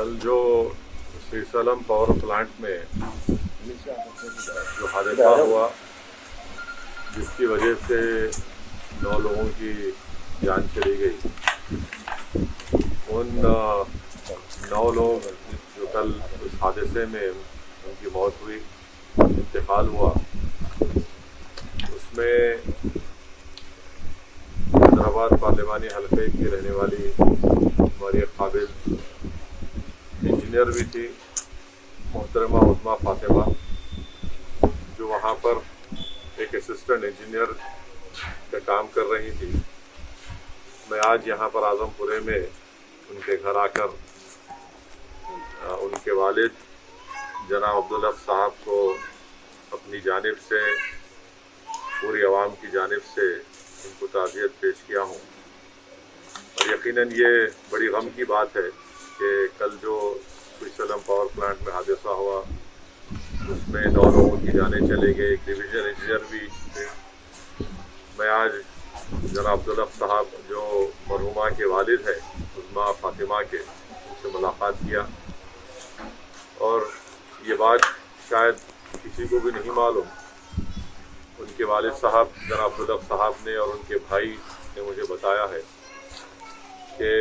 कल जो Srisailam power plant में जो हादसा हुआ जिसकी वजह से 9 लोगों की जान चली गई, उन 9 लोग जो कल उस हादसे में उनकी मौत हुई, इंतकाल हुआ, उसमें हैदराबाद पार्लिमानी हल्के की रहने वाली हमारी एक काबिल इंजीनियर भी थी, मोहतरमा उज़्मा फातिमा, जो वहाँ पर एक असिस्टेंट इंजीनियर का काम कर रही थी। मैं आज यहाँ पर आजमपुरे में उनके घर आकर उनके वालिद जनाब अब्दुल हक साहब को अपनी जानिब से, पूरी आवाम की जानिब से उनको ताज़ियत पेश किया हूँ। और यकीनन ये बड़ी गम की बात है कि कल जो श्रीशैलम पावर प्लांट में हादसा हुआ उसमें 9 लोगों की जानें चले गए, एक डिवीज़न इंजीनियर भी थे। मैं आज जनाब अब्दुल हक साहब जो मरहुमा के वालिद हैं उज़्मा फातिमा के, उनसे मुलाकात किया और ये बात शायद किसी को भी नहीं मालूम, उनके वालिद साहब जनाब अब्दुल हक साहब ने और उनके भाई ने मुझे बताया है कि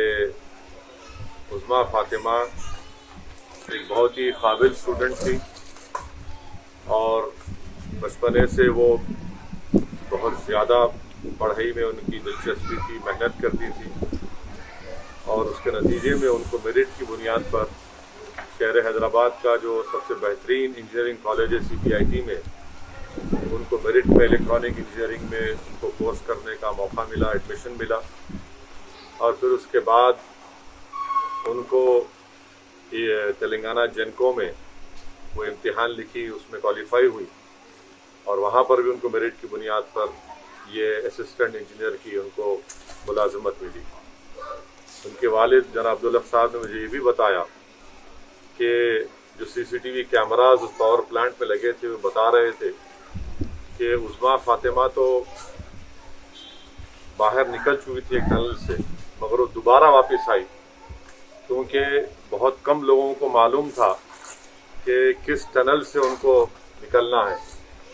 उज़्मा फातिमा एक बहुत ही काबिल स्टूडेंट थी और बचपने से वो बहुत ज़्यादा पढ़ाई में उनकी दिलचस्पी थी, मेहनत करती थी और उसके नतीजे में उनको मेरिट की बुनियाद पर शहर हैदराबाद का जो सबसे बेहतरीन इंजीनियरिंग कॉलेज है CBIT में, उनको मेरिट में इलेक्ट्रॉनिक इंजीनियरिंग में उनको कोर्स करने का मौका मिला, एडमिशन मिला और फिर उसके बाद उनको ये तेलंगाना जेनको में वो इम्तिहान लिखी, उसमें क्वालिफाई हुई और वहाँ पर भी उनको मेरिट की बुनियाद पर ये असिस्टेंट इंजीनियर की उनको मुलाजमत मिली। उनके वालिद जनाब अब्दुल हक साहब ने मुझे ये भी बताया कि जो CCTV कैमराज उस पावर प्लांट में लगे थे वो बता रहे थे कि उज़्मा फातिमा तो बाहर निकल चुकी थी एक टनल से, मगर वो दोबारा वापस आई क्योंकि बहुत कम लोगों को मालूम था कि किस टनल से उनको निकलना है।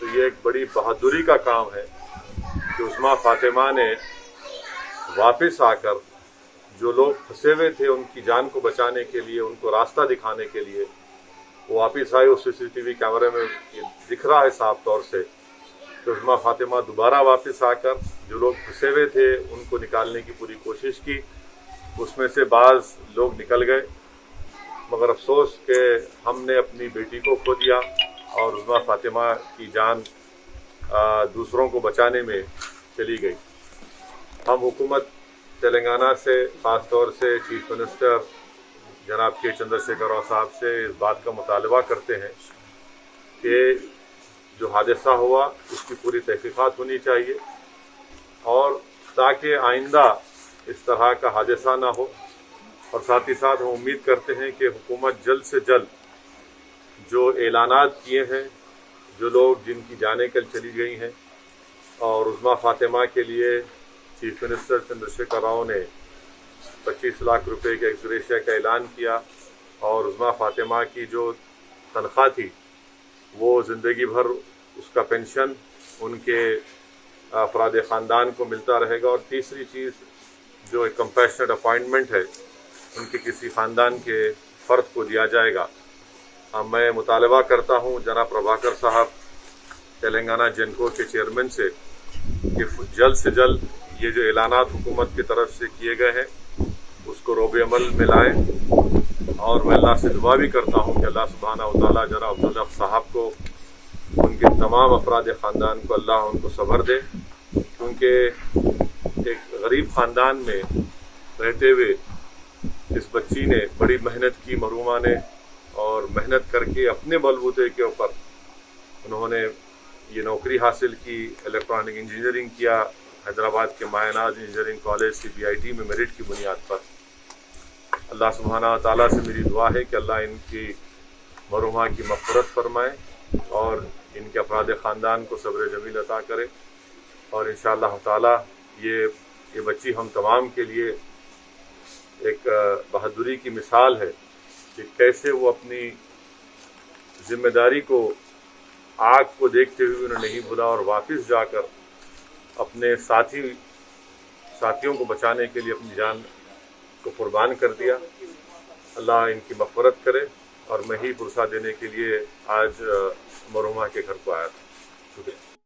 तो ये एक बड़ी बहादुरी का काम है कि उज़्मा फातिमा ने वापस आकर जो लोग फंसे हुए थे उनकी जान को बचाने के लिए, उनको रास्ता दिखाने के लिए वो वापस आए। उस CCTV कैमरे में ये दिख रहा है साफ तौर से कि उज़्मा फातिमा दोबारा वापस आकर जो लोग फंसे हुए थे उनको निकालने की पूरी कोशिश की। उसमें से बाज़ लोग निकल गए, मगर अफसोस कि हमने अपनी बेटी को खो दिया और उज़्मा फातिमा की जान दूसरों को बचाने में चली गई। हम हुकूमत तेलंगाना से, ख़ास तौर से चीफ मिनिस्टर जनाब के चंद्रशेखर राव साहब से इस बात का मुतालबा करते हैं कि जो हादसा हुआ उसकी पूरी तहकीक़ात होनी चाहिए और ताकि आइंदा इस तरह का हादसा ना हो। और साथ ही साथ हम उम्मीद करते हैं कि हुकूमत जल्द से जल्द जो ऐलानात किए हैं, जो लोग जिनकी जानें कल चली गई हैं और उज़्मा फातिमा के लिए चीफ मिनिस्टर चंद्रशेखर राव ने 25 लाख रुपए के एक्स ग्रेशिया का ऐलान किया और उज़्मा फातिमा की जो तनख्वाह थी वो ज़िंदगी भर उसका पेंशन उनके अफराद ख़ानदान को मिलता रहेगा। और तीसरी चीज़ जो एक कंपैशनेट अपॉइंटमेंट है उनके किसी ख़ानदान के फ़र्द को दिया जाएगा। मैं मुतालबा करता हूँ जनाब प्रभाकर साहब तेलंगाना जेनको के चेयरमैन से कि जल्द से जल्द ये जो ऐलानात हुकूमत की तरफ से किए गए हैं उसको रोबे अमल में लाएँ। और मैं अल्लाह से दुआ भी करता हूँ कि अल्लाह सुब्हानहू व तआला जनाब अब्दुल हक साहब को, उनके तमाम अफराद ख़ानदान को अल्लाह उनको सब्र दे, क्योंकि एक गरीब ख़ानदान में रहते हुए इस बच्ची ने बड़ी मेहनत की, मरहुमा ने, और मेहनत करके अपने बलबूते के ऊपर उन्होंने ये नौकरी हासिल की, इलेक्ट्रॉनिक इंजीनियरिंग किया हैदराबाद के मायनाज इंजीनियरिंग कॉलेज CBIT में मेरिट की बुनियाद पर। अल्लाह सुब्हानहू व तआला से मेरी दुआ है कि अल्लाह इनकी मरहुमा की मग़फ़िरत फरमाए और इनके अफराद ख़ानदान को सब्र जमील अता करे और इंशाअल्लाह ताला ये बच्ची हम तमाम के लिए एक बहादुरी की मिसाल है کہ کیسے وہ اپنی ذمہ داری کو آگ کو دیکھتے ہوئے انہوں نے نہیں بھولا اور واپس جا کر اپنے ساتھیوں کو بچانے کے لیے اپنی جان کو قربان کر دیا۔ اللہ ان کی مغفرت کرے، اور میں ہی پرسہ دینے کے لیے آج مرحومہ کے گھر کو آیا تھا۔ شکریہ۔